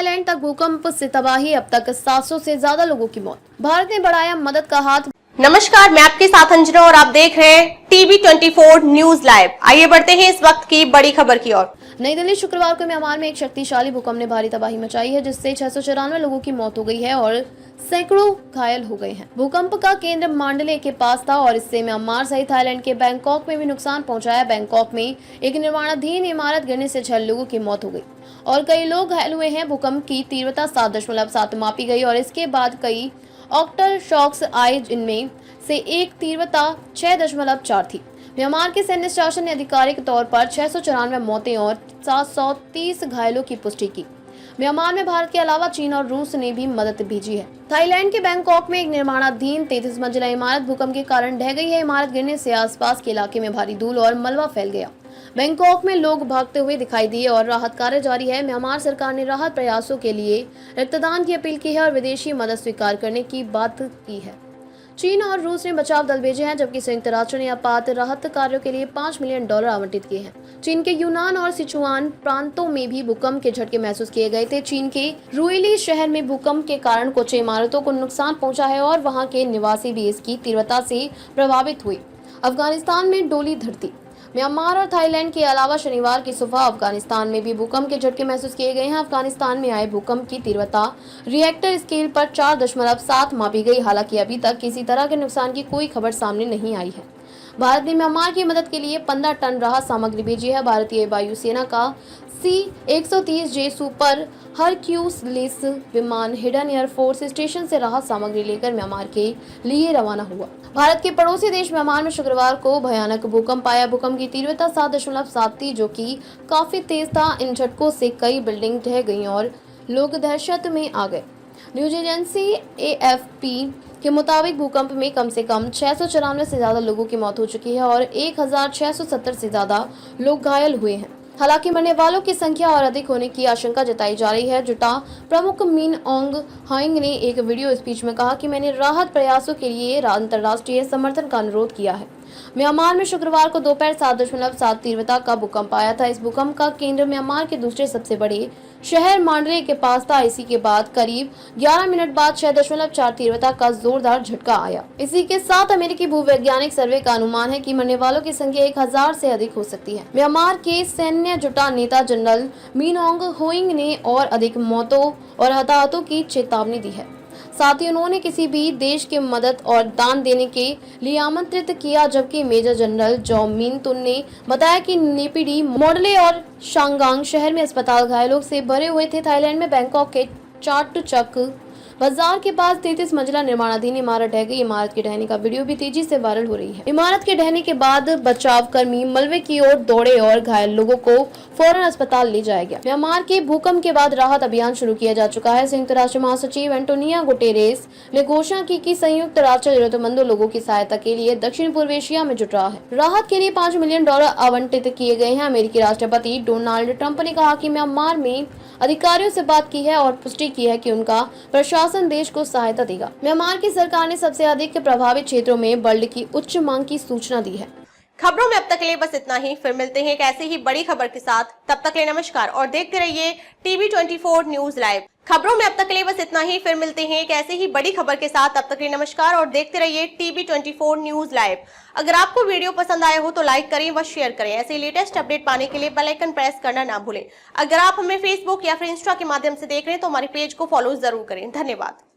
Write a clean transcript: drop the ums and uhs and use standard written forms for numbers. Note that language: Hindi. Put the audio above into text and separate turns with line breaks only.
थाईलैंड तक भूकंप से तबाही, अब तक 700 से ज्यादा लोगों की मौत। भारत ने बढ़ाया मदद का हाथ।
नमस्कार, मैं आपके साथ अंजना और आप देख रहे हैं टीवी 24 न्यूज लाइव। आइए बढ़ते हैं इस वक्त की बड़ी खबर की ओर।
नई दिल्ली, शुक्रवार को म्यांमार में एक शक्तिशाली भूकंप ने भारी तबाही मचाई है, जिससे 694 लोगों की मौत हो गई है और सैकड़ों घायल हो गए हैं। भूकंप का केंद्र मांडले के पास था और इससे म्यांमार सहित थाईलैंड के बैंकॉक में भी नुकसान पहुंचाया। बैंकॉक में एक निर्माणाधीन इमारत गिरने से 6 लोगों की मौत हो गई और कई लोग घायल हुए हैं। भूकंप की तीव्रता 7.7 मापी गई और इसके बाद कई ऑक्टर शॉक्स आए, जिनमें से एक तीव्रता 6.4 थी। म्यांमार के सैन्य शासन ने आधिकारिक तौर पर 694 मौतें और 730 घायलों की पुष्टि की। म्यांमार में भारत के अलावा चीन और रूस ने भी मदद भेजी है। थाईलैंड के बैंकॉक में एक निर्माणाधीन 33 मंजिला इमारत भूकंप के कारण ढह गई है। इमारत गिरने से आसपास के इलाके में भारी धूल और मलबा फैल गया। बैंकॉक में लोग भागते हुए दिखाई दिए और राहत कार्य जारी है। म्यांमार सरकार ने राहत प्रयासों के लिए रक्तदान की अपील की है और विदेशी मदद स्वीकार करने की बात की है। चीन और रूस ने बचाव दल भेजे हैं, जबकि संयुक्त राष्ट्र ने आपात राहत कार्यों के लिए $5 मिलियन आवंटित किए हैं। चीन के यूनान और सिचुआन प्रांतों में भी भूकंप के झटके महसूस किए गए थे। चीन के रुइली शहर में भूकंप के कारण कुछ इमारतों को नुकसान पहुंचा है और वहां के निवासी भी इसकी तीव्रता से प्रभावित हुए। अफगानिस्तान में डोली धरती। म्यांमार और थाईलैंड के अलावा शनिवार की सुबह अफगानिस्तान में भी भूकंप के झटके महसूस किए गए हैं। अफगानिस्तान में आए भूकंप की तीव्रता रिएक्टर स्केल पर 4.7 मापी गई। हालांकि अभी तक किसी तरह के नुकसान की कोई खबर सामने नहीं आई है। भारत ने म्यांमार की मदद के लिए 15 टन राहत सामग्री भेजी है। भारतीय वायुसेना का C-130J सुपर हरक्यूलिस विमान हिडन एयरफोर्स स्टेशन से राहत सामग्री लेकर म्यांमार के लिए रवाना हुआ। भारत के पड़ोसी देश म्यांमार में शुक्रवार को भयानक भूकंप आया। भूकंप की तीव्रता 7.7 थी, जो कि काफी तेज था। इन झटकों से कई बिल्डिंग ढह गईं और लोग दहशत में आ गए। न्यूज एजेंसी AFP के मुताबिक भूकंप में कम से कम 694 से ज्यादा लोगों की मौत हो चुकी है और 1670 से ज्यादा लोग घायल हुए हैं। हालांकि मरने वालों की संख्या और अधिक होने की आशंका जताई जा रही है। जुटा प्रमुख मिन ऑन्ग हाइंग ने एक वीडियो स्पीच में कहा कि मैंने राहत प्रयासों के लिए अंतर्राष्ट्रीय समर्थन का अनुरोध किया है। म्यांमार में शुक्रवार को दोपहर 7.7 तीव्रता का भूकंप आया था। इस भूकंप का केंद्र म्यांमार के दूसरे सबसे बड़े शहर मांडले के पास था। इसी के बाद करीब 11 मिनट बाद 6.4 तीव्रता का जोरदार झटका आया। इसी के साथ अमेरिकी भूवैज्ञानिक सर्वे का अनुमान है कि मरने वालों की संख्या 1000 से अधिक हो सकती है। म्यांमार के सैन्य जुटा नेता जनरल मिन ऑन्ग होइंग ने और अधिक मौतों और हताहतों की चेतावनी दी है। साथ ही उन्होंने किसी भी देश के मदद और दान देने के लिए आमंत्रित किया, जबकि मेजर जनरल जॉ मिन तुन ने बताया कि नेपिडी, मोडले और शांगांग शहर में अस्पताल घायलों से भरे हुए थे। थाईलैंड में बैंकॉक के चाटचक बाजार के पास 33 मंजिला निर्माणाधीन इमारत ढह गई। इमारत के ढहने का वीडियो भी तेजी से वायरल हो रही है। इमारत के ढहने के बाद बचाव कर्मी मलबे की ओर दौड़े और घायल लोगों को फौरन अस्पताल ले जाया गया। म्यांमार के भूकंप के बाद राहत अभियान शुरू किया जा चुका है। संयुक्त राष्ट्र महासचिव एंटोनियो गुटेरेस ने घोषणा की कि संयुक्त राष्ट्र जरूरतमंद लोगों की सहायता के लिए दक्षिण पूर्व एशिया में जुट रहा है। राहत के लिए $5 मिलियन आवंटित किए गए हैं। अमेरिकी राष्ट्रपति डोनाल्ड ट्रंप ने कहा कि म्यांमार में अधिकारियों से बात की है और पुष्टि की है कि उनका प्रशासन देश को सहायता देगा। म्यांमार की सरकार ने सबसे अधिक प्रभावित क्षेत्रों में बल्ड की उच्च मांग की सूचना दी है।
खबरों में अब तक के लिए बस इतना ही। फिर मिलते हैं एक ऐसे ही बड़ी खबर के साथ। तब तक के लिए नमस्कार और देखते रहिए टीवी 24 न्यूज लाइव। खबरों में अब तक के लिए बस इतना ही। फिर मिलते हैं एक ऐसे ही बड़ी खबर के साथ। तब तक के लिए नमस्कार और देखते रहिए टीवी 24 न्यूज लाइव। अगर आपको वीडियो पसंद आया हो तो लाइक करें व शेयर करें। ऐसे लेटेस्ट अपडेट पाने के लिए बेल आइकन प्रेस करना ना भूलें। अगर आप हमें फेसबुक या फिर इंस्टा के माध्यम से देख रहे हैं तो हमारे पेज को फॉलो जरूर करें। धन्यवाद।